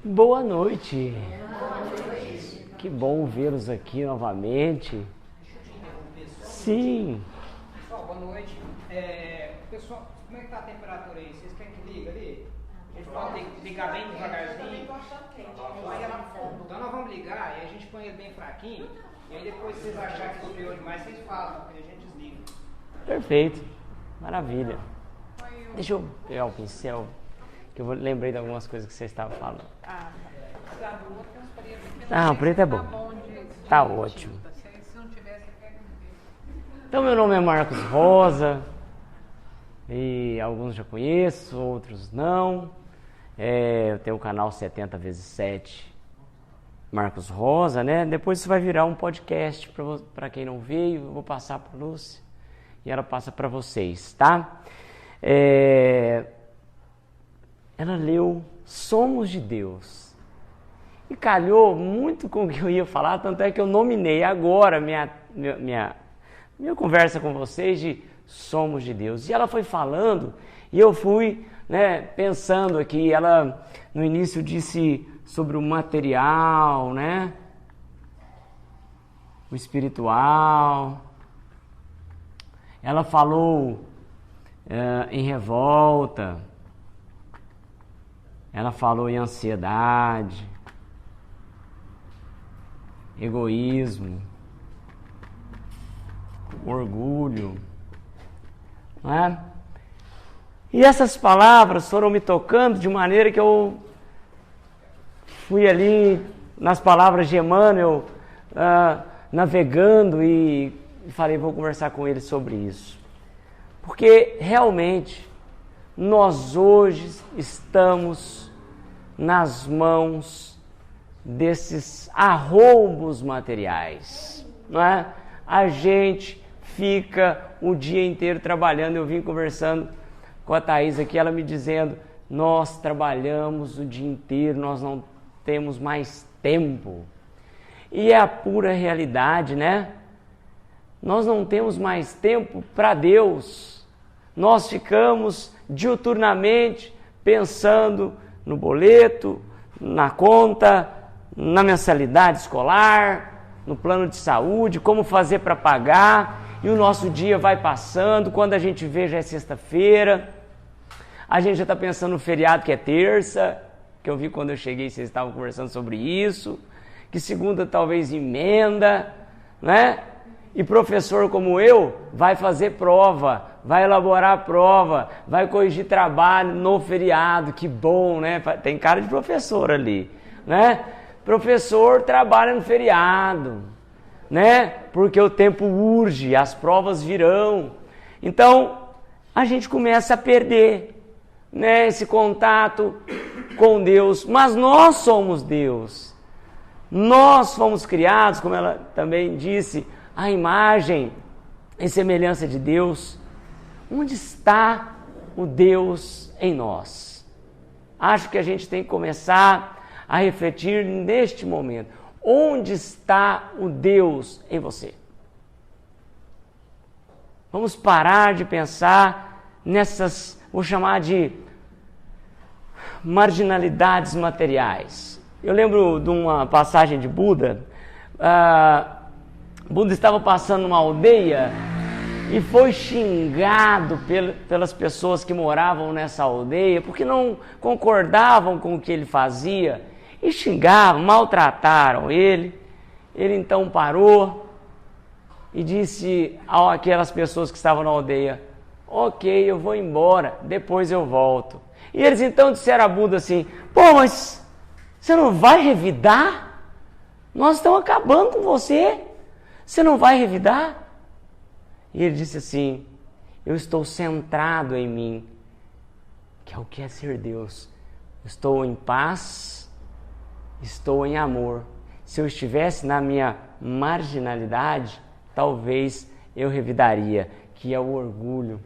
Boa noite. Que bom vê-los aqui novamente. Sim. Pessoal, boa noite. Pessoal, como é que tá a temperatura aí? Vocês querem que liga ali? A gente pode ligar bem devagarzinho. Então nós vamos ligar e a gente põe ele bem fraquinho. E aí depois se vocês acharem que esfriou demais, vocês falam, porque a gente desliga. Perfeito. Maravilha. Deixa eu pegar o pincel, que eu lembrei de algumas coisas que vocês estavam falando. O preto é bom. Tá ótimo. Então, meu nome é Marcos Rosa, e alguns já conheço, outros não. Eu tenho o canal 70x7 Marcos Rosa, né? Depois isso vai virar um podcast para quem não veio. Eu vou passar para a Lúcia e ela passa para vocês, tá? Ela leu Somos de Deus e calhou muito com o que eu ia falar, tanto é que eu nominei agora minha conversa com vocês de Somos de Deus. E ela foi falando e eu fui, né, pensando aqui. Ela no início disse sobre o material, né, o espiritual. Ela falou em revolta. Ela falou em ansiedade, egoísmo, orgulho, não é? E essas palavras foram me tocando de maneira que eu fui ali nas palavras de Emmanuel, navegando e falei, vou conversar com ele sobre isso. Porque realmente nós hoje estamos nas mãos desses arroubos materiais, não é? A gente fica o dia inteiro trabalhando. Eu vim conversando com a Thaís aqui, ela me dizendo, nós trabalhamos o dia inteiro, nós não temos mais tempo. E é a pura realidade, né? Nós não temos mais tempo para Deus. Nós ficamos diuturnamente pensando no boleto, na conta, na mensalidade escolar, no plano de saúde, como fazer para pagar, e o nosso dia vai passando. Quando a gente vê, já é sexta-feira, a gente já está pensando no feriado que é terça, que eu vi quando eu cheguei, vocês estavam conversando sobre isso, que segunda talvez emenda, né? E professor como eu vai fazer prova, vai elaborar prova, vai corrigir trabalho no feriado. Que bom, né? Tem cara de professor ali, né? Professor trabalha no feriado, né? Porque o tempo urge, as provas virão. Então, a gente começa a perder, né, esse contato com Deus. Mas nós somos Deus. Nós fomos criados, como ela também disse, a imagem e semelhança de Deus. Onde está o Deus em nós? Acho que a gente tem que começar a refletir neste momento. Onde está o Deus em você? Vamos parar de pensar nessas, vou chamar de marginalidades materiais. Eu lembro de uma passagem de Buda. Buda estava passando numa aldeia e foi xingado pelas pessoas que moravam nessa aldeia, porque não concordavam com o que ele fazia, e xingavam, maltrataram ele. Ele então parou e disse àquelas pessoas que estavam na aldeia, ok, eu vou embora, depois eu volto. E eles então disseram a Buda assim, pô, mas você não vai revidar? Nós estamos acabando com você. Você não vai revidar? E ele disse assim, eu estou centrado em mim, que é o que é ser Deus. Estou em paz, estou em amor. Se eu estivesse na minha marginalidade, talvez eu revidaria, que é o orgulho,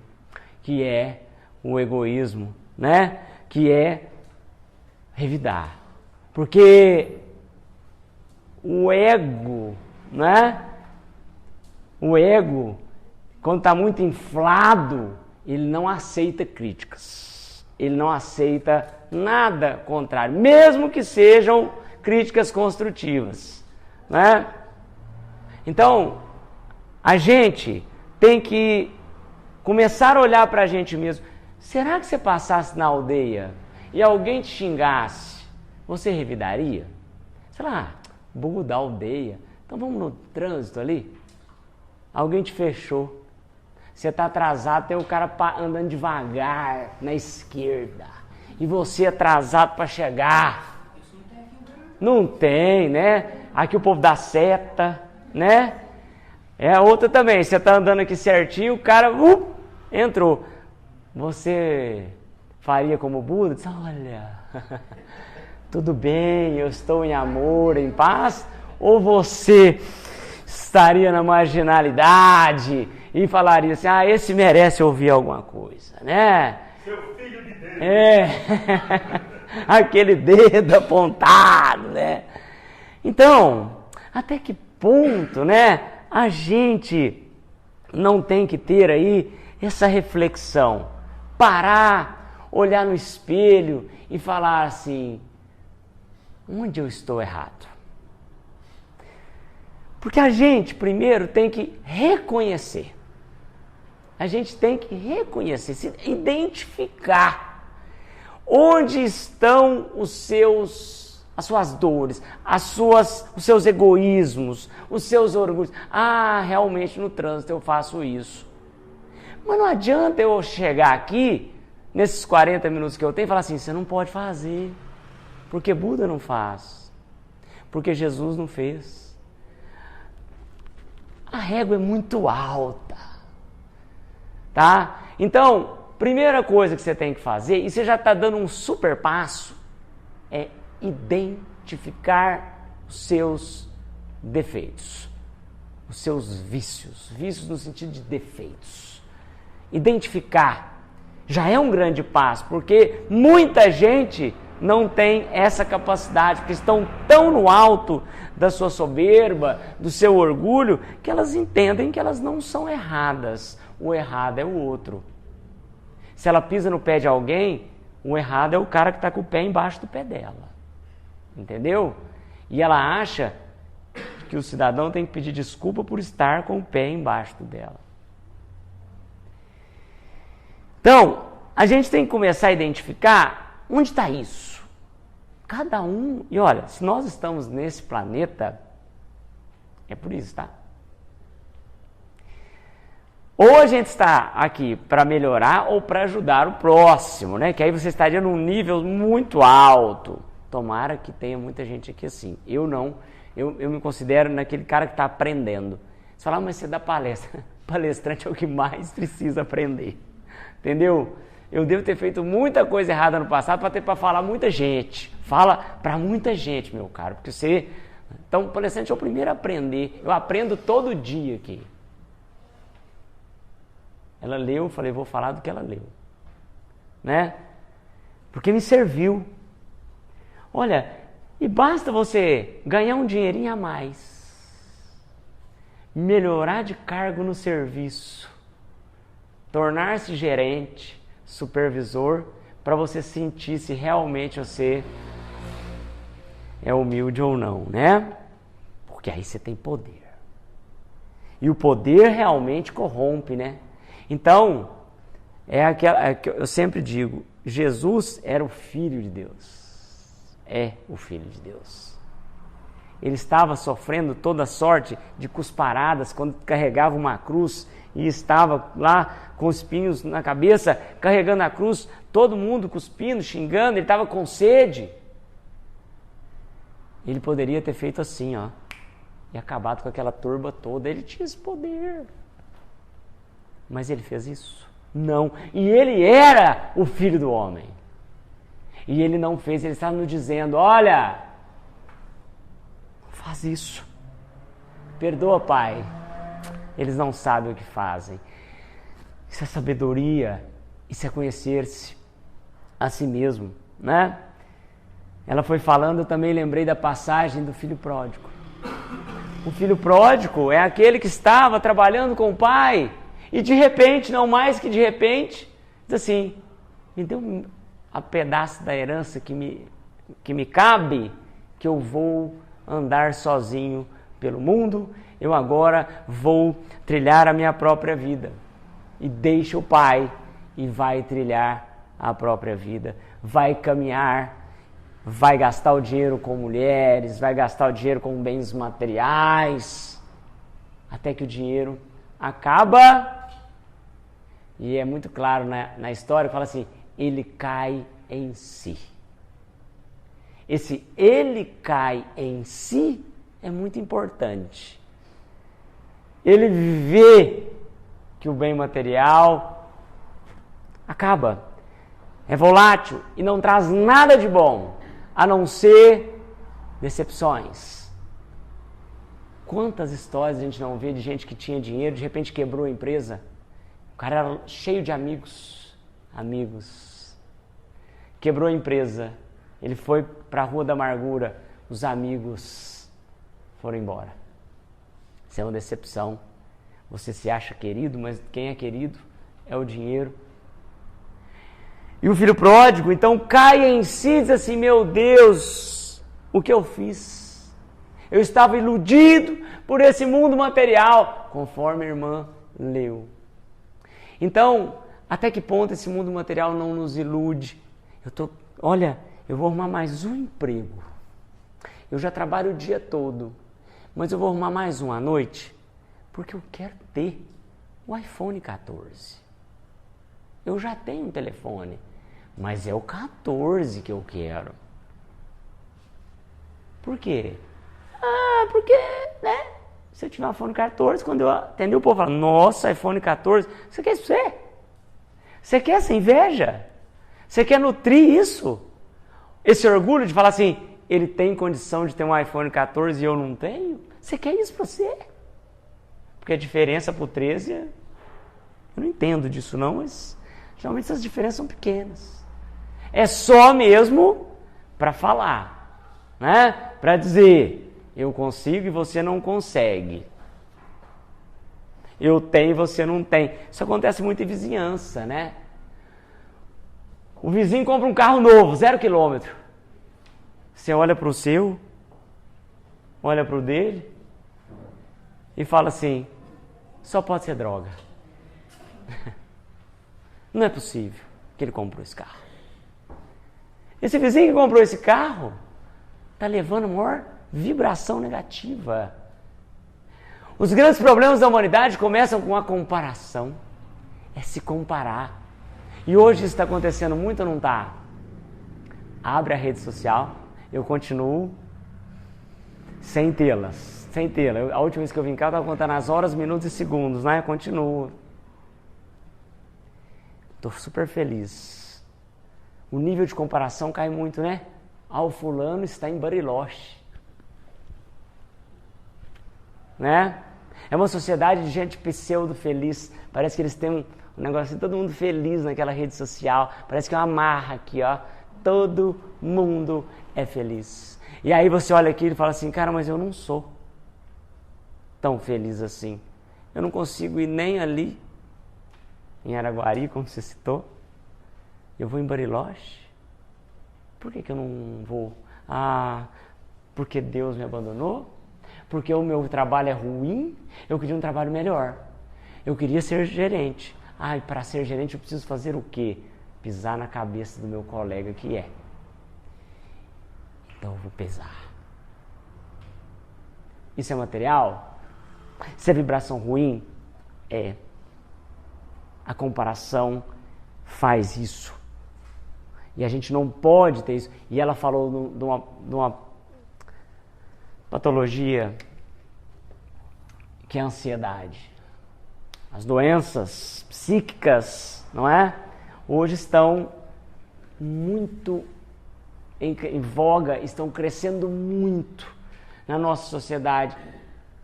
que é o egoísmo, né? Que é revidar. Porque o ego, né? O ego, quando está muito inflado, ele não aceita críticas. Ele não aceita nada contrário, mesmo que sejam críticas construtivas, né? Então, a gente tem que começar a olhar para a gente mesmo. Será que você passasse na aldeia e alguém te xingasse, você revidaria? Sei lá, Buda, aldeia. Então vamos no trânsito ali? Alguém te fechou. Você está atrasado, tem o cara andando devagar na esquerda. E você atrasado para chegar. Não tem, né? Aqui o povo dá seta, né? É a outra também. Você está andando aqui certinho, o cara entrou. Você faria como Buda? Diz, olha, tudo bem, eu estou em amor, em paz? Ou você estaria na marginalidade e falaria assim, esse merece ouvir alguma coisa, né? Seu filho de Deus. Aquele dedo apontado, né? Então, até que ponto, né, a gente não tem que ter aí essa reflexão, parar, olhar no espelho e falar assim, onde eu estou errado? Porque a gente, primeiro, tem que reconhecer. A gente tem que reconhecer, se identificar onde estão as suas dores, os seus egoísmos, os seus orgulhos. Realmente no trânsito eu faço isso. Mas não adianta eu chegar aqui, nesses 40 minutos que eu tenho, e falar assim, você não pode fazer. Porque Buda não faz. Porque Jesus não fez. A régua é muito alta, tá? Então, primeira coisa que você tem que fazer, e você já está dando um super passo, é identificar os seus defeitos, os seus vícios no sentido de defeitos. Identificar já é um grande passo, porque muita gente não tem essa capacidade, porque estão tão no alto da sua soberba, do seu orgulho, que elas entendem que elas não são erradas. O errado é o outro. Se ela pisa no pé de alguém, o errado é o cara que está com o pé embaixo do pé dela. Entendeu? E ela acha que o cidadão tem que pedir desculpa por estar com o pé embaixo dela. Então, a gente tem que começar a identificar onde está isso. Cada um, e olha, se nós estamos nesse planeta, é por isso, tá? Ou a gente está aqui para melhorar ou para ajudar o próximo, né? Que aí você estaria num nível muito alto. Tomara que tenha muita gente aqui assim. Eu não, eu me considero naquele cara que está aprendendo. Você fala, mas você dá palestra. Palestrante é o que mais precisa aprender. Entendeu? Eu devo ter feito muita coisa errada no passado para ter para falar muita gente. Fala para muita gente, meu caro. Porque você... Então, palestrante é o primeiro a aprender. Eu aprendo todo dia aqui. Ela leu, eu falei, vou falar do que ela leu. Né? Porque me serviu. Olha, e basta você ganhar um dinheirinho a mais. Melhorar de cargo no serviço. Tornar-se gerente, supervisor, para você sentir se realmente você é humilde ou não, né? Porque aí você tem poder. E o poder realmente corrompe, né? Então, eu sempre digo, Jesus era o Filho de Deus. É o Filho de Deus. Ele estava sofrendo toda sorte de cusparadas quando carregava uma cruz e estava lá com os espinhos na cabeça, carregando a cruz, todo mundo cuspindo, xingando, ele estava com sede. Ele poderia ter feito assim, ó, e acabado com aquela turba toda, ele tinha esse poder. Mas ele fez isso? Não. E ele era o Filho do Homem. E ele não fez, ele estava nos dizendo, olha, faz isso. Perdoa, Pai. Eles não sabem o que fazem. Isso é sabedoria, isso é conhecer-se a si mesmo, né? Ela foi falando, eu também lembrei da passagem do filho pródigo. O filho pródigo é aquele que estava trabalhando com o pai e de repente, não mais que de repente, diz assim, me deu a pedaço da herança que me cabe, que eu vou andar sozinho pelo mundo, eu agora vou trilhar a minha própria vida. E deixa o pai e vai trilhar a própria vida, vai caminhar, vai gastar o dinheiro com mulheres, vai gastar o dinheiro com bens materiais, até que o dinheiro acaba. E é muito claro na história, fala assim, ele cai em si. Esse ele cai em si é muito importante. Ele vê que o bem material acaba, é volátil e não traz nada de bom, a não ser decepções. Quantas histórias a gente não vê de gente que tinha dinheiro, de repente quebrou a empresa? O cara era cheio de amigos. Quebrou a empresa, ele foi para a Rua da Amargura, os amigos foram embora. Isso é uma decepção. Você se acha querido, mas quem é querido é o dinheiro. E o filho pródigo, então, cai em si e diz assim, meu Deus, o que eu fiz? Eu estava iludido por esse mundo material, conforme a irmã leu. Então, até que ponto esse mundo material não nos ilude? Eu vou arrumar mais um emprego. Eu já trabalho o dia todo, mas eu vou arrumar mais um à noite, porque eu quero ter o iPhone 14. Eu já tenho um telefone, mas é o 14 que eu quero. Por quê? Porque, né? Se eu tiver um iPhone 14, quando eu atender o povo fala, nossa, iPhone 14, você quer isso pra você? Você quer essa inveja? Você quer nutrir isso? Esse orgulho de falar assim, ele tem condição de ter um iPhone 14 e eu não tenho? Você quer isso pra você? Porque a diferença pro 13, eu não entendo disso não, mas geralmente essas diferenças são pequenas. É só mesmo para falar, né? Para dizer, eu consigo e você não consegue. Eu tenho e você não tem. Isso acontece muito em vizinhança, né? O vizinho compra um carro novo, 0 km. Você olha para o seu, olha para o dele e fala assim, só pode ser droga. Não é possível que ele comprou esse carro. Esse vizinho que comprou esse carro está levando a maior vibração negativa. Os grandes problemas da humanidade começam com a comparação. É se comparar. E hoje isso está acontecendo muito ou não está? Abre a rede social, eu continuo sem tê-la. A última vez que eu vim cá eu estava contando as horas, minutos e segundos, né? Eu continuo. Estou super feliz. O nível de comparação cai muito, né? O fulano está em Bariloche. Né? É uma sociedade de gente pseudo-feliz. Parece que eles têm um negócio assim, todo mundo feliz naquela rede social. Parece que é uma marra aqui, ó. Todo mundo é feliz. E aí você olha aqui e fala assim, cara, mas eu não sou tão feliz assim. Eu não consigo ir nem ali, em Araguari, como você citou. Eu vou em Bariloche. Por que eu não vou? Porque Deus me abandonou? Porque o meu trabalho é ruim? Eu queria um trabalho melhor. Eu queria ser gerente. E para ser gerente eu preciso fazer o quê? Pisar na cabeça do meu colega que é. Então eu vou pesar. Isso é material? Isso é vibração ruim? É. A comparação faz isso. E a gente não pode ter isso. E ela falou de uma patologia que é a ansiedade. As doenças psíquicas, não é? Hoje estão muito em voga, estão crescendo muito na nossa sociedade.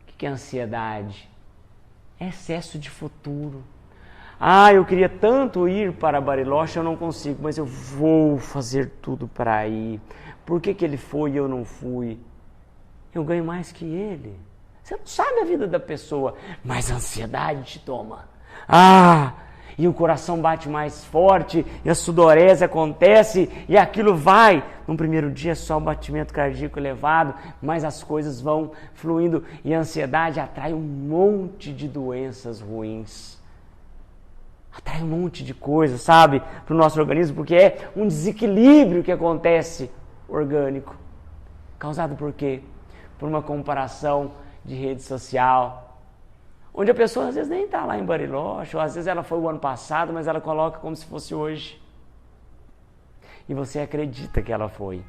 O que é ansiedade? É excesso de futuro. Eu queria tanto ir para Bariloche, eu não consigo, mas eu vou fazer tudo para ir. Por que ele foi e eu não fui? Eu ganho mais que ele. Você não sabe a vida da pessoa, mas a ansiedade te toma. e o coração bate mais forte, e a sudorese acontece, e aquilo vai. No primeiro dia só o batimento cardíaco elevado, mas as coisas vão fluindo, e a ansiedade atrai um monte de doenças ruins. Atrai um monte de coisas, sabe, para o nosso organismo, porque é um desequilíbrio que acontece orgânico. Causado por quê? Por uma comparação de rede social, onde a pessoa às vezes nem está lá em Bariloche, ou às vezes ela foi o ano passado, mas ela coloca como se fosse hoje. E você acredita que ela foi.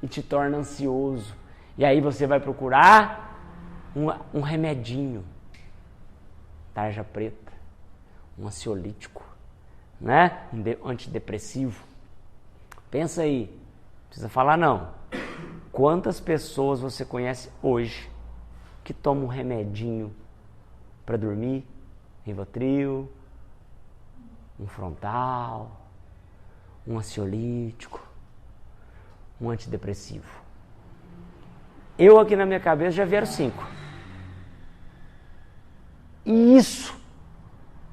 E te torna ansioso. E aí você vai procurar um remedinho. Tarja preta. Um ansiolítico. Né? Um antidepressivo. Pensa aí. Não precisa falar não. Quantas pessoas você conhece hoje que tomam um remedinho para dormir? Rivotril, um Frontal, um ansiolítico, um antidepressivo. Eu aqui na minha cabeça já vieram 5. E isso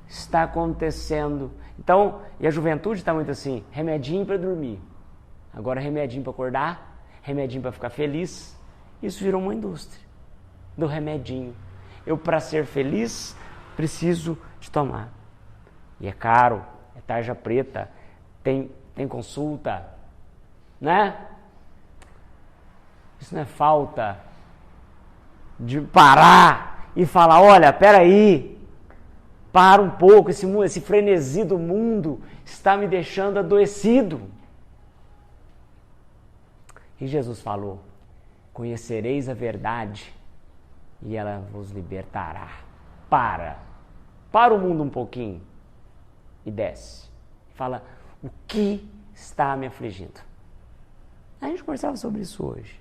está acontecendo. Então, e a juventude está muito assim, remedinho para dormir. Agora remedinho para acordar, remedinho para ficar feliz. Isso virou uma indústria do remedinho. Eu, para ser feliz, preciso de tomar. E é caro, é tarja preta, tem consulta, né? Isso não é falta de parar e falar, olha, peraí, para um pouco, esse frenesi do mundo está me deixando adoecido. E Jesus falou, conhecereis a verdade e ela vos libertará. Para o mundo um pouquinho e desce. Fala, o que está me afligindo? A gente conversava sobre isso hoje.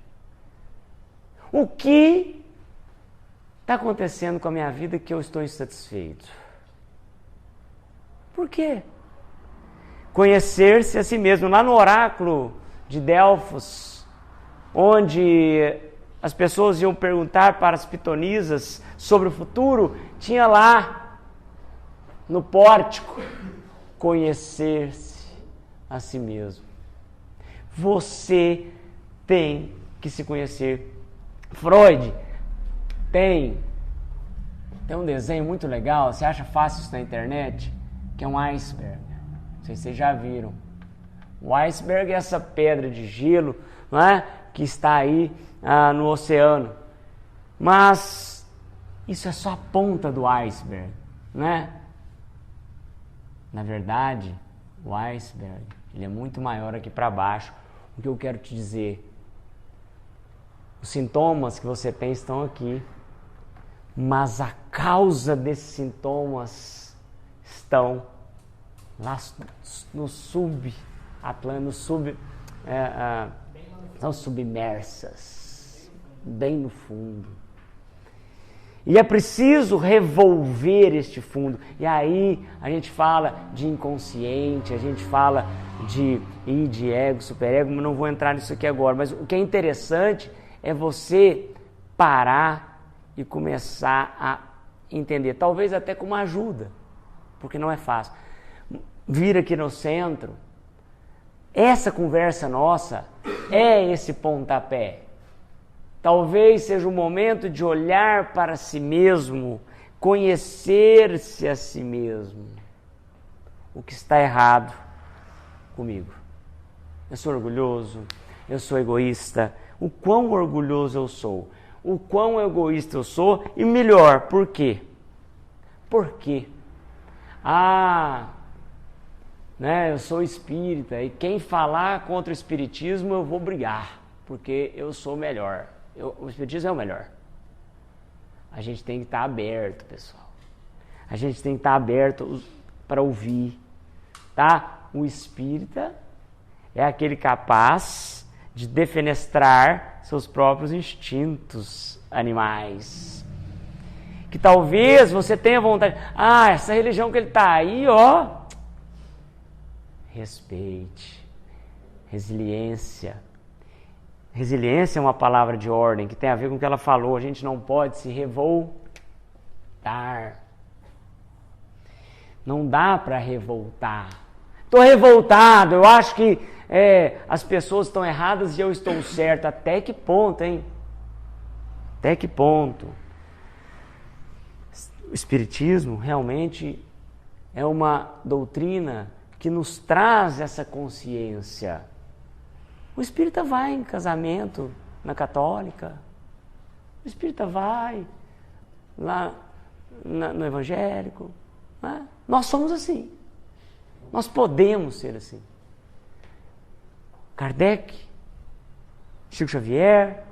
O que está acontecendo com a minha vida que eu estou insatisfeito? Por quê? Conhecer-se a si mesmo. Lá no oráculo de Delfos, onde as pessoas iam perguntar para as pitonisas sobre o futuro, tinha lá no pórtico, conhecer-se a si mesmo. Você tem que se conhecer. Freud tem um desenho muito legal, você acha fácil isso na internet, que é um iceberg. Não sei se vocês já viram. O iceberg é essa pedra de gelo, não é? Que está aí no oceano. Mas isso é só a ponta do iceberg, né? Na verdade, o iceberg, ele é muito maior aqui para baixo. O que eu quero te dizer? Os sintomas que você tem estão aqui, mas a causa desses sintomas estão lá no subatlântico, são submersas, bem no fundo. E é preciso revolver este fundo. E aí a gente fala de inconsciente, a gente fala de ego, superego, mas não vou entrar nisso aqui agora. Mas o que é interessante é você parar e começar a entender, talvez até com uma ajuda, porque não é fácil. Vir aqui no centro, essa conversa nossa é esse pontapé. Talvez seja o momento de olhar para si mesmo, conhecer-se a si mesmo. O que está errado comigo? Eu sou orgulhoso, eu sou egoísta. O quão orgulhoso eu sou, o quão egoísta eu sou e melhor, por quê? Por quê? Eu sou espírita e quem falar contra o espiritismo eu vou brigar, porque eu sou melhor. O espiritismo é o melhor. A gente tem que estar aberto, pessoal. A gente tem que estar aberto para ouvir, tá? O espírita é aquele capaz de defenestrar seus próprios instintos animais. Que talvez você tenha vontade, essa religião que ele está aí, respeite. Resiliência. Resiliência é uma palavra de ordem que tem a ver com o que ela falou. A gente não pode se revoltar. Não dá para revoltar. Estou revoltado, eu acho que as pessoas estão erradas e eu estou certo. Até que ponto, hein? Até que ponto? O Espiritismo realmente é uma doutrina que nos traz essa consciência. O espírita vai em casamento na católica, o espírita vai lá no evangélico. Né? Nós somos assim. Nós podemos ser assim. Kardec, Chico Xavier,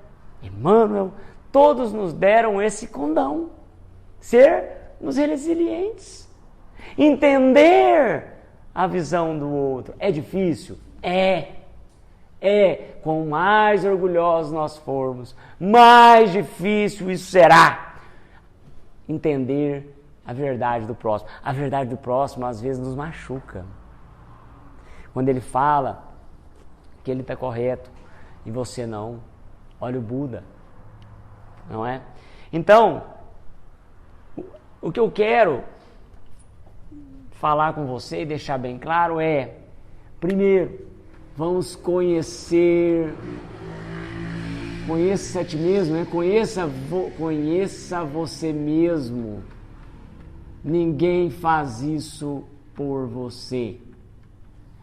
Emmanuel, todos nos deram esse condão. Sermos resilientes. Entender a visão do outro. É difícil? É. Quanto mais orgulhosos nós formos, mais difícil isso será. Entender a verdade do próximo. A verdade do próximo às vezes nos machuca. Quando ele fala que ele está correto e você não, olha o Buda, não é? Então, o que eu quero falar com você e deixar bem claro é, primeiro, vamos conheça a ti mesmo, né? Conheça você mesmo. Ninguém faz isso por você,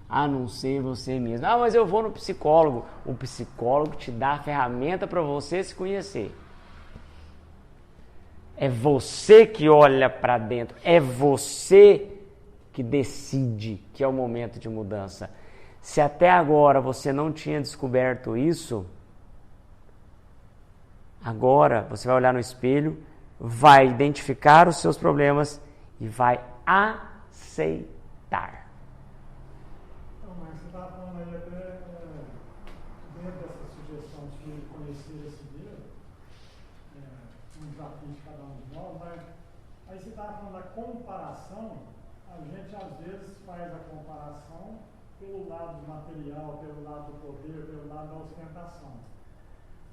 a não ser você mesmo. Ah, mas eu vou no psicólogo. O psicólogo te dá a ferramenta para você se conhecer. É você que olha para dentro, é você que decide que é o momento de mudança. Se até agora você não tinha descoberto isso, agora você vai olhar no espelho, vai identificar os seus problemas e vai aceitar. Então, mas você estava falando aí até dentro dessa sugestão de conhecer esse Deus, um desafio de cada um de nós, mas aí você estava falando da comparação, a gente às vezes faz a comparação pelo lado material, pelo lado do poder, pelo lado da ostentação.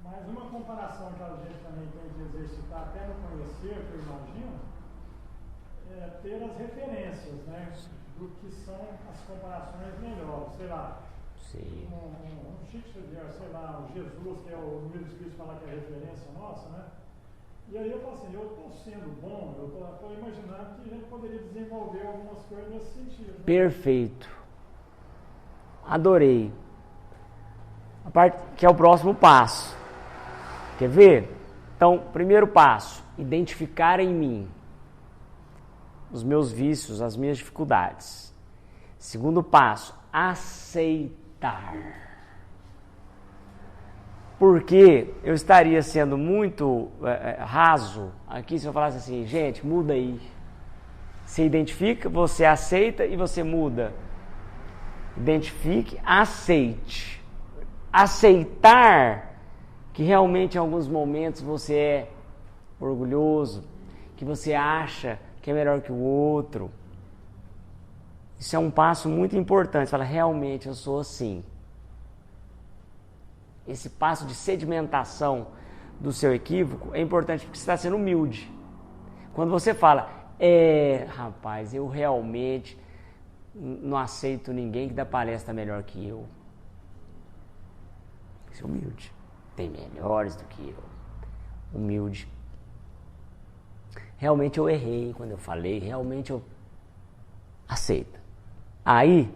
Mas uma comparação que a gente também tem que exercitar até no conhecer, que eu imagino, é ter as referências, né, do que são as comparações melhores. Sei lá, um Chico Xavier, sei lá, o Jesus, que é o livro dos Espíritos fala que é a referência nossa, né? E aí eu falo assim, eu estou sendo bom, eu estou imaginando que a gente poderia desenvolver algumas coisas nesse sentido. Né? Perfeito. Adorei. A parte que é o próximo passo. Quer ver? Então, primeiro passo, identificar em mim os meus vícios, as minhas dificuldades. Segundo passo, aceitar. Porque eu estaria sendo muito raso aqui se eu falasse assim, gente, muda aí. Você identifica, você aceita e você muda. Identifique, aceite. Aceitar que realmente em alguns momentos você é orgulhoso, que você acha que é melhor que o outro. Isso é um passo muito importante. Você fala, realmente eu sou assim. Esse passo de sedimentação do seu equívoco é importante porque você está sendo humilde. Quando você fala, rapaz, eu realmente não aceito ninguém que dá palestra melhor que eu. Você é humilde. Tem melhores do que eu. Humilde. Realmente eu errei quando eu falei, realmente eu aceito. Aí,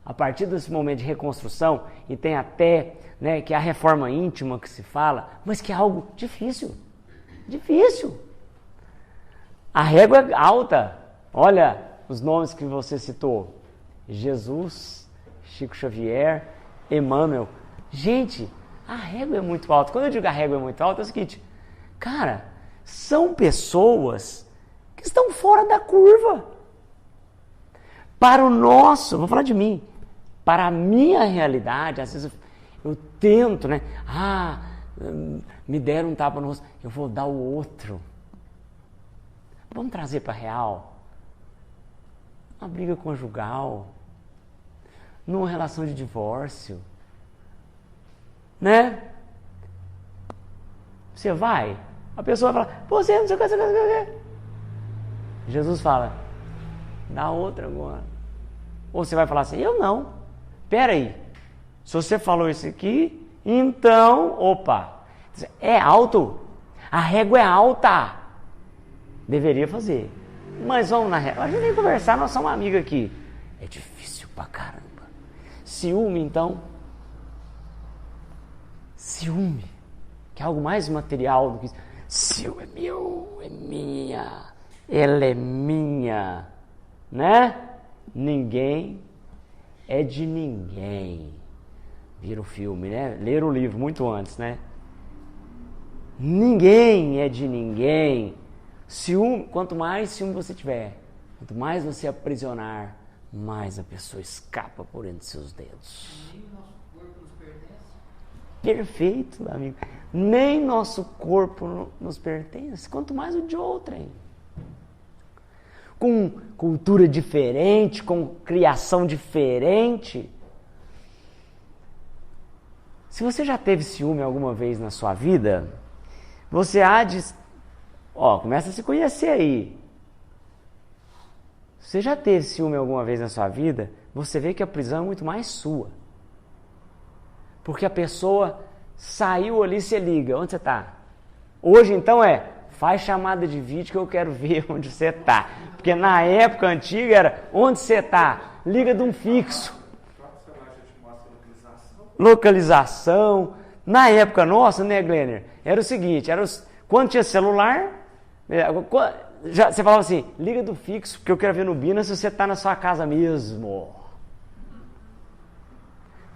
a partir desse momento de reconstrução, e tem até, né, que é a reforma íntima que se fala, mas que é algo difícil. Difícil. A régua é alta. Olha os nomes que você citou. Jesus, Chico Xavier, Emmanuel. Gente, a régua é muito alta. Quando eu digo a régua é muito alta, é o seguinte, cara, são pessoas que estão fora da curva. Para o nosso, vou falar de mim, para a minha realidade, às vezes eu tento, né? Me deram um tapa no rosto, eu vou dar o outro. Vamos trazer para a real. Uma briga conjugal, numa relação de divórcio, né? Você vai, a pessoa vai falar, você não sei o que, Jesus fala, dá outra agora. Ou você vai falar assim, eu não. Pera aí, se você falou isso aqui, então, opa, é alto, a régua é alta. Deveria fazer. Mas vamos na régua. A gente tem que conversar, nós somos amigos aqui. É difícil pra caramba. Ciúme, então. Ciúme, que é algo mais material do que isso. Ciúme é meu, é minha, ela é minha, né? Ninguém é de ninguém. Viram o filme, né? Leram o livro muito antes, né? Ninguém é de ninguém. Ciúme, quanto mais ciúme você tiver, quanto mais você aprisionar, mais a pessoa escapa por entre seus dedos. Nem o nosso corpo nos pertence. Perfeito, amigo. Nem nosso corpo nos pertence, quanto mais o de outrem. Com cultura diferente, com criação diferente. Se você já teve ciúme alguma vez na sua vida, você há de... começa a se conhecer aí. Se você já teve ciúme alguma vez na sua vida, você vê que a prisão é muito mais sua. Porque a pessoa saiu ali e você liga. Onde você está? Hoje então faz chamada de vídeo que eu quero ver onde você está. Porque na época antiga era onde você está? Liga de um fixo. Localização. Na época nossa, né, Glenner? Era o seguinte, quando tinha celular, você falava assim, liga do fixo, porque eu quero ver no Bina se você está na sua casa mesmo.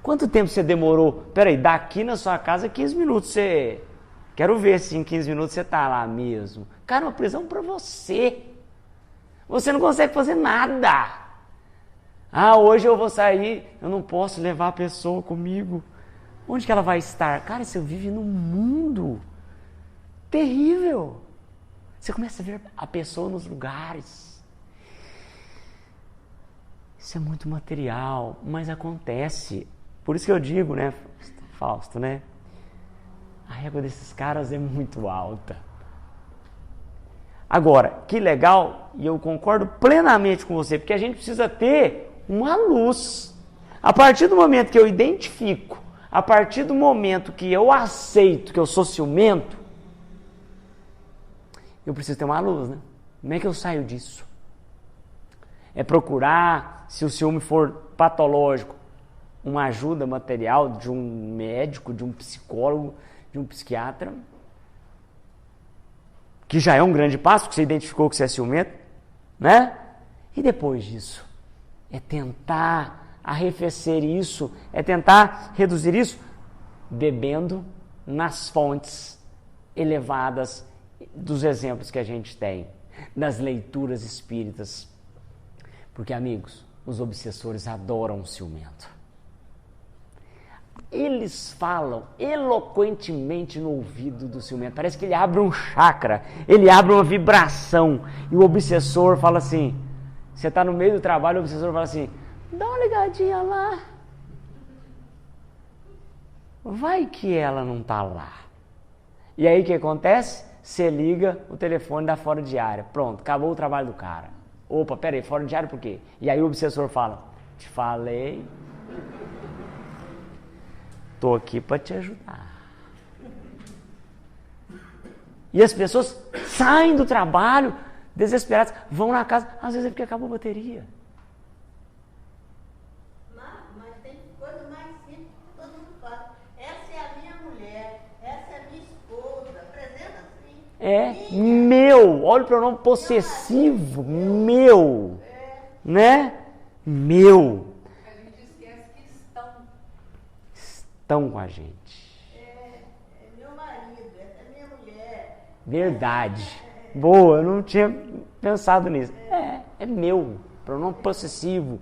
Quanto tempo você demorou? Peraí, daqui na sua casa 15 minutos você... Quero ver se em 15 minutos você está lá mesmo. Cara, uma prisão para você. Você não consegue fazer nada. Hoje eu vou sair, eu não posso levar a pessoa comigo. Onde que ela vai estar? Cara, você vive num mundo terrível. Você começa a ver a pessoa nos lugares. Isso é muito material, mas acontece. Por isso que eu digo, né, Fausto, né? A régua desses caras é muito alta. Agora, que legal, e eu concordo plenamente com você, porque a gente precisa ter uma luz. A partir do momento que eu identifico, a partir do momento que eu aceito que eu sou ciumento, eu preciso ter uma luz, né? Como é que eu saio disso? É procurar, se o ciúme for patológico, uma ajuda material de um médico, de um psicólogo, de um psiquiatra, que já é um grande passo, porque você identificou que você é ciumento, né? E depois disso, é tentar arrefecer isso, é tentar reduzir isso, bebendo nas fontes elevadas dos exemplos que a gente tem, das leituras espíritas. Porque, amigos, os obsessores adoram o ciumento. Eles falam eloquentemente no ouvido do ciumento. Parece que ele abre um chakra, ele abre uma vibração. E o obsessor fala assim, você está no meio do trabalho, o obsessor fala assim, dá uma ligadinha lá. Vai que ela não está lá. E aí o que acontece? Você liga, o telefone dá fora de área. Pronto, acabou o trabalho do cara. Opa, peraí, fora de área por quê? E aí o obsessor fala, te falei, estou aqui para te ajudar. E as pessoas saem do trabalho desesperadas, vão na casa, às vezes é porque acabou a bateria. Mas tem coisa mais simples que todo mundo fala. Essa é a minha mulher, essa é a minha esposa, apresenta assim. É, meu, olha o pronome possessivo, meu, né? Meu. A gente esquece que Estão com a gente. é meu marido, essa é minha mulher. Verdade. Boa, eu não tinha pensado nisso. É meu, pronome possessivo.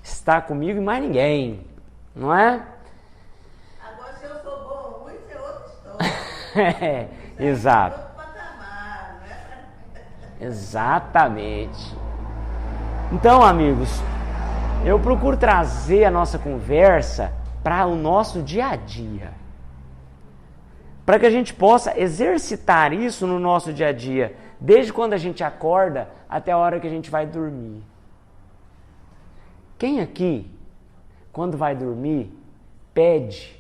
Está comigo e mais ninguém, não é? Agora, se eu sou bom ou ruim, isso é outra história. Exato. Outro patamar, né? Exatamente. Então, amigos, eu procuro trazer a nossa conversa para o nosso dia a dia. Para que a gente possa exercitar isso no nosso dia a dia, desde quando a gente acorda até a hora que a gente vai dormir. Quem aqui, quando vai dormir, pede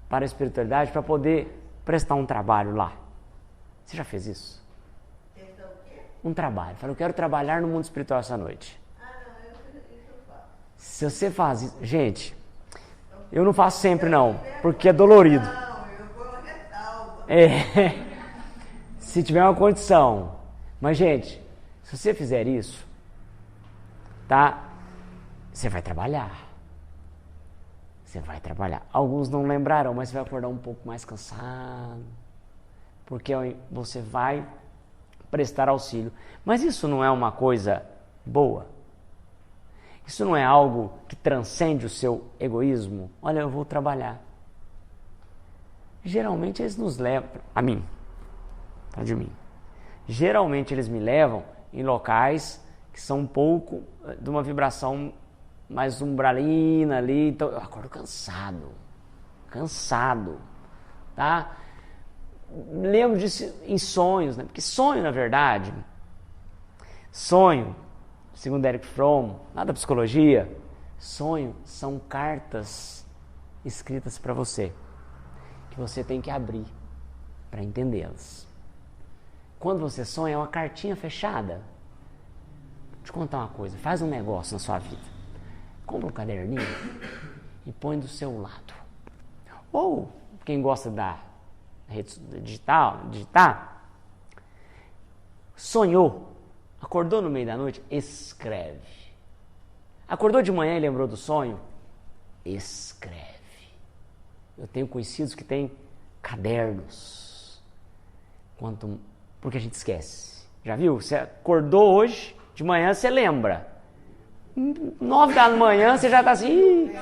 para a espiritualidade para poder prestar um trabalho lá? Você já fez isso? Um trabalho. Fala, eu quero trabalhar no mundo espiritual essa noite. Se você faz isso... Gente, eu não faço sempre não, porque é dolorido. Se tiver uma condição. Mas, gente, se você fizer isso, tá? Você vai trabalhar. Você vai trabalhar. Alguns não lembrarão, mas você vai acordar um pouco mais cansado. Porque você vai prestar auxílio. Mas isso não é uma coisa boa? Isso não é algo que transcende o seu egoísmo? Olha, eu vou trabalhar. Geralmente eles nos levam, a mim, fala de mim. Geralmente eles me levam em locais que são um pouco de uma vibração mais umbralina ali, então eu acordo cansado, tá? Lembro disso em sonhos, né? Porque sonho, na verdade, segundo Erich Fromm, lá da psicologia, sonho são cartas escritas para você, que você tem que abrir para entendê-las. Quando você sonha, é uma cartinha fechada. Vou te contar uma coisa, faz um negócio na sua vida. Compra um caderninho e põe do seu lado. Ou, quem gosta da rede digitar, sonhou, acordou no meio da noite, escreve. Acordou de manhã e lembrou do sonho? Escreve. Eu tenho conhecidos que têm cadernos. Porque a gente esquece. Já viu? Você acordou hoje, de manhã você lembra. 9 da manhã você já está assim,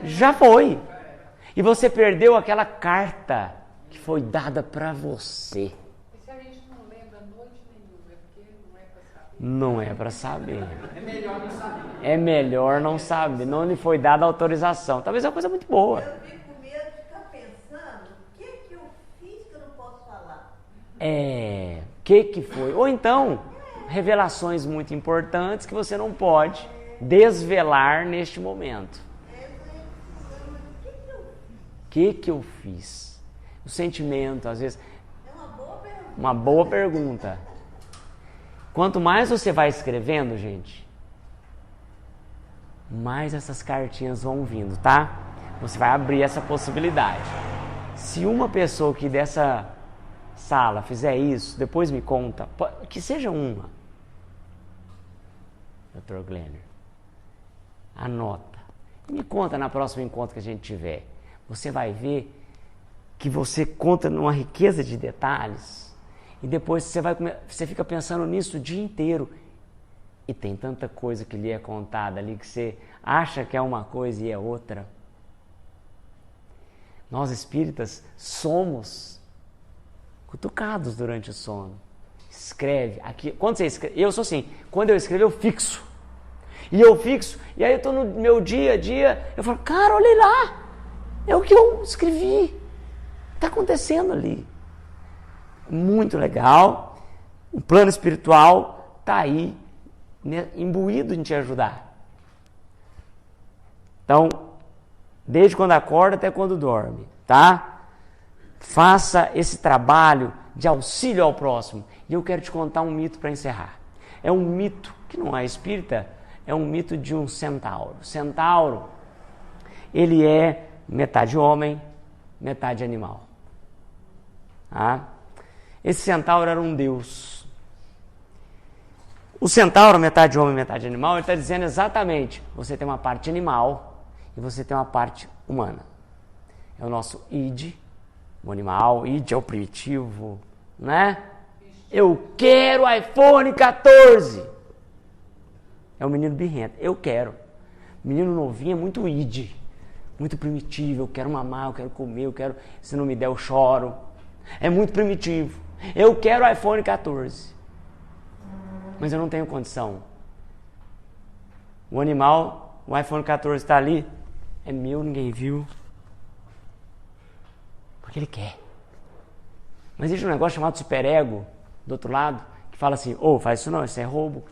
já foi. E você perdeu aquela carta que foi dada para você. E se a gente não lembra noite nenhuma, é porque não é para saber? Não é para saber. É melhor não saber. É melhor não saber. Não lhe foi dada autorização. Talvez é uma coisa muito boa. Eu fico com medo de ficar pensando, o que eu fiz que eu não posso falar? Que foi? Ou então, revelações muito importantes que você não pode desvelar neste momento. O que eu fiz? O sentimento, às vezes... É uma boa pergunta. Uma boa pergunta. Quanto mais você vai escrevendo, gente, mais essas cartinhas vão vindo, tá? Você vai abrir essa possibilidade. Se uma pessoa que dessa sala fizer isso, depois me conta, que seja uma, Dr. Glenner, anota. E me conta na próxima encontro que a gente tiver. Você vai ver que você conta numa riqueza de detalhes e depois você fica pensando nisso o dia inteiro. E tem tanta coisa que lhe é contada ali que você acha que é uma coisa e é outra. Nós espíritas somos cutucados durante o sono. Escreve. Aqui, quando você escreve, eu sou assim, quando eu escrevo eu fixo. E eu fixo, e aí eu estou no meu dia a dia, eu falo, cara, olha lá, é o que eu escrevi. Está acontecendo ali. Muito legal. O plano espiritual está aí, né, imbuído em te ajudar. Então, desde quando acorda até quando dorme, tá? Faça esse trabalho de auxílio ao próximo. E eu quero te contar um mito para encerrar. É um mito que não é espírita, é um mito de um centauro. O centauro, ele é metade homem, metade animal. Tá? Esse centauro era um deus. O centauro, metade homem, metade animal, ele está dizendo exatamente, você tem uma parte animal e você tem uma parte humana. É o nosso id, o animal, id é o primitivo, né? Eu quero iPhone 14. É o menino birrento, eu quero. Menino novinho é muito id, muito primitivo, eu quero mamar, eu quero comer, eu quero, se não me der eu choro. É muito primitivo. Eu quero iPhone 14. Mas eu não tenho condição. O animal, o iPhone 14 está ali, é meu, ninguém viu. Porque ele quer. Mas existe um negócio chamado superego, do outro lado, que fala assim, faz isso não, isso é roubo.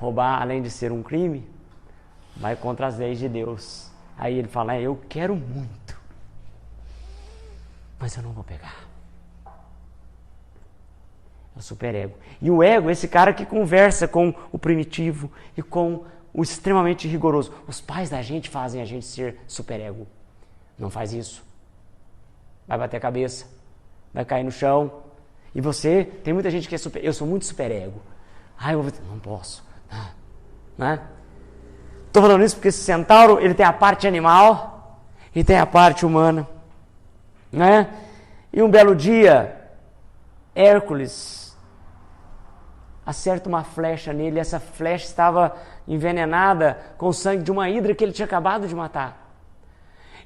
roubar, além de ser um crime, vai contra as leis de Deus. Aí ele fala, eu quero muito, mas eu não vou pegar. É o superego. E o ego é esse cara que conversa com o primitivo e com o extremamente rigoroso. Os pais da gente fazem a gente ser superego. Não faz isso. Vai bater a cabeça, vai cair no chão. E você, tem muita gente que é super, eu sou muito superego. Não posso. Né? Estou falando isso porque esse centauro, ele tem a parte animal e tem a parte humana. Né? E um belo dia, Hércules acerta uma flecha nele, e essa flecha estava envenenada com o sangue de uma hidra que ele tinha acabado de matar.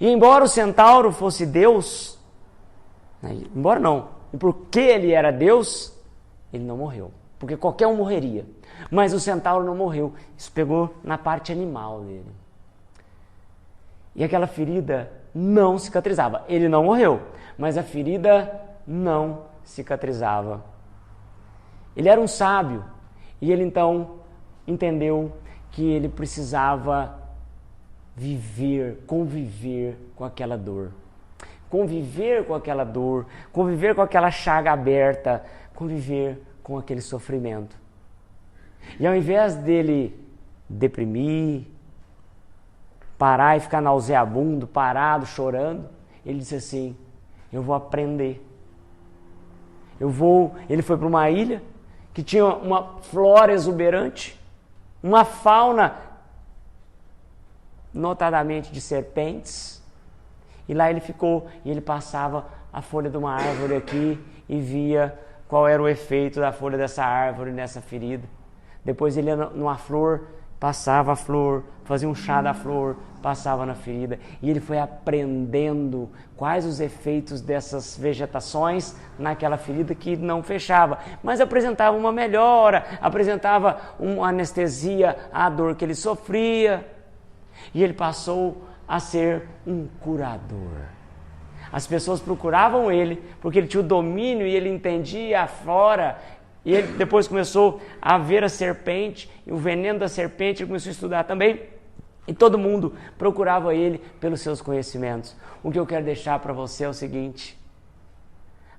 E embora o centauro fosse Deus, embora não, e porque ele era Deus, ele não morreu, porque qualquer um morreria, mas o centauro não morreu. Isso pegou na parte animal dele. E aquela ferida não cicatrizava. Ele não morreu, mas a ferida não cicatrizava. Ele era um sábio e ele então entendeu que ele precisava conviver com aquela dor. Conviver com aquela dor, conviver com aquela chaga aberta, conviver com aquele sofrimento. E ao invés dele deprimir, parar e ficar nauseabundo, parado, chorando, ele disse assim, eu vou aprender. Ele foi para uma ilha que tinha uma flora exuberante, uma fauna, notadamente de serpentes, e lá ele ficou, e ele passava a folha de uma árvore aqui e via qual era o efeito da folha dessa árvore nessa ferida. Depois ele ia numa flor, passava a flor, fazia um chá da flor, passava na ferida, e ele foi aprendendo quais os efeitos dessas vegetações naquela ferida que não fechava, mas apresentava uma melhora, apresentava uma anestesia à dor que ele sofria, e ele passou a ser um curador. As pessoas procuravam ele porque ele tinha o domínio e ele entendia a flora. E ele depois começou a ver a serpente, e o veneno da serpente, ele começou a estudar também. E todo mundo procurava ele pelos seus conhecimentos. O que eu quero deixar para você é o seguinte: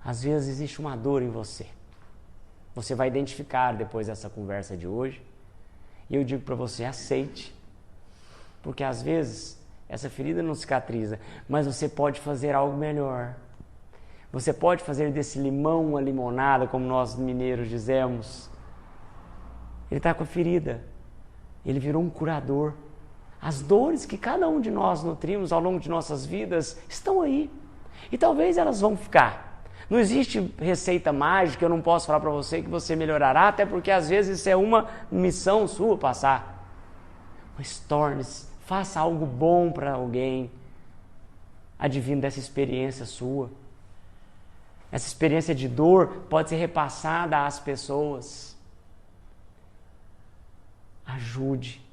às vezes existe uma dor em você. Você vai identificar depois dessa conversa de hoje. E eu digo para você, aceite. Porque às vezes essa ferida não cicatriza, mas você pode fazer algo melhor. Você pode fazer desse limão uma limonada, como nós mineiros dizemos. Ele está com a ferida. Ele virou um curador. As dores que cada um de nós nutrimos ao longo de nossas vidas estão aí. E talvez elas vão ficar. Não existe receita mágica, eu não posso falar para você que você melhorará, até porque às vezes isso é uma missão sua passar. Mas torne-se, faça algo bom para alguém, advindo dessa experiência sua. Essa experiência de dor pode ser repassada às pessoas. Ajude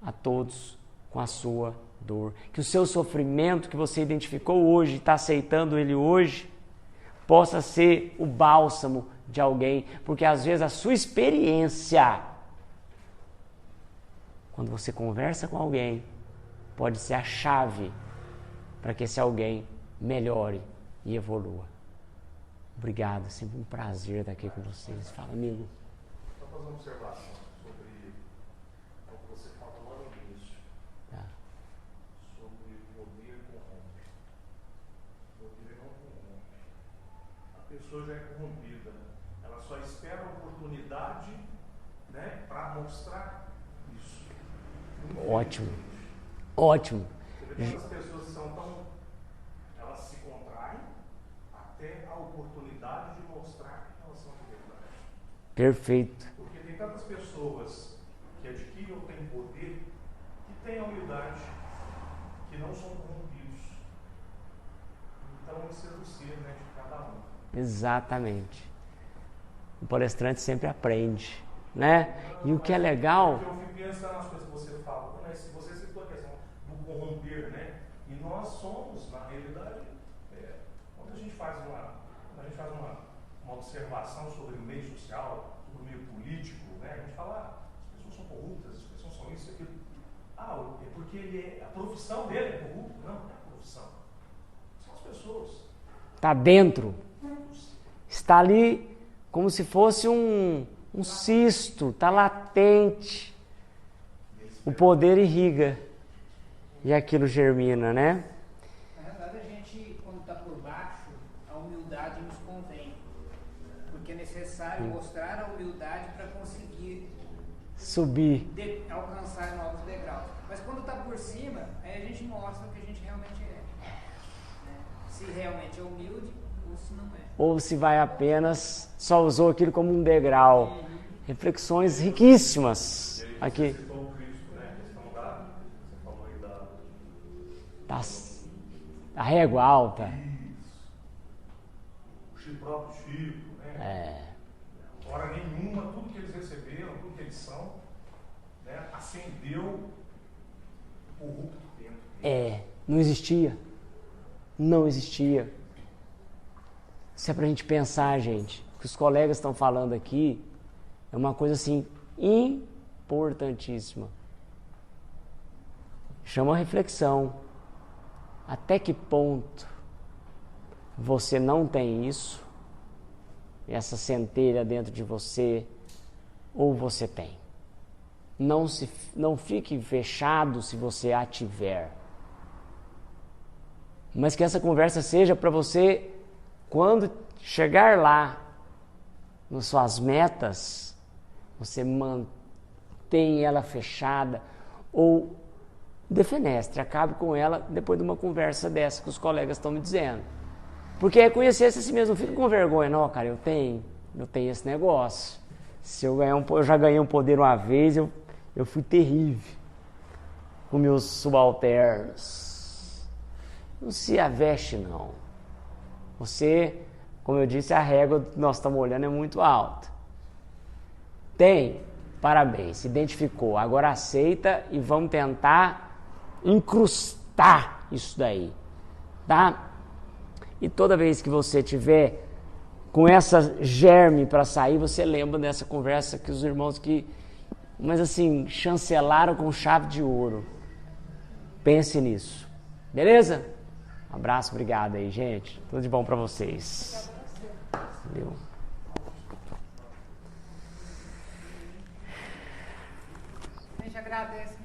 a todos com a sua dor. Que o seu sofrimento que você identificou hoje, está aceitando ele hoje, possa ser o bálsamo de alguém. Porque às vezes a sua experiência, quando você conversa com alguém, pode ser a chave para que esse alguém melhore e evolua. Obrigado, é sempre um prazer estar aqui com vocês. Fala, amigo. Só fazer uma observação sobre o que você falou lá no início. Tá. Sobre poder corrompe. Poder não corrompe. A pessoa já é corrompida. Ela só espera a oportunidade, né, para mostrar isso. Ótimo. Ótimo. Você vê quantas pessoas são tão... Elas se contraem até a oportunidade de mostrar que elas são de verdade. Perfeito. Porque tem tantas pessoas que adquirem ou têm poder, que têm a humildade, que não são corrompidos. Então isso é do ser, né, de cada um. Exatamente. O palestrante sempre aprende, né? E o que é legal... Eu fico pensando nas coisas que você falou, né? Se você citou a questão do corromper, né? E nós somos, na realidade, quando a gente faz uma observação sobre o meio social, sobre o meio político, né? A gente fala, as pessoas são corruptas, as pessoas são isso e aquilo. É porque a profissão dele é corrupta. Não é a profissão. São as pessoas. Está dentro. Está ali como se fosse um cisto, está latente. O poder irriga e aquilo germina, né? Na verdade, a gente, quando está por baixo, a humildade nos convém. Porque é necessário mostrar a humildade para conseguir Subir. alcançar novos degraus. Mas quando está por cima, aí a gente mostra o que a gente realmente é. Né? Se realmente é humilde ou se não é. Ou se vai apenas, só usou aquilo como um degrau. Reflexões riquíssimas aqui. Você citou o Cristo, né? A questão você falou aí Da régua alta. O próprio Chico, né? Hora nenhuma, tudo que eles receberam, tudo que eles são, né? Acendeu o corrupto dentro. Não existia. Não existia. Isso é pra gente pensar, gente. O que os colegas estão falando aqui é uma coisa assim importantíssima. Chama a reflexão. Até que ponto você não tem isso, essa centelha dentro de você, ou você tem? Não fique fechado se você a tiver. Mas que essa conversa seja para você, quando chegar lá, nas suas metas, você mantém ela fechada, ou defenestre, acabe com ela depois de uma conversa dessa que os colegas estão me dizendo. Porque é conhecer-se a si mesmo, não fica com vergonha, não, cara, eu tenho esse negócio. Se eu já ganhei um poder uma vez, eu fui terrível com meus subalternos. Não se aveste, não. Você, como eu disse, a régua que nós estamos olhando é muito alta. Tem, parabéns, se identificou. Agora aceita e vamos tentar incrustar isso daí, tá? E toda vez que você tiver com essa germe para sair, você lembra dessa conversa que os irmãos mas assim, chancelaram com chave de ouro. Pense nisso. Beleza? Um abraço, obrigado aí, gente. Tudo de bom para vocês. Valeu. A gente agradece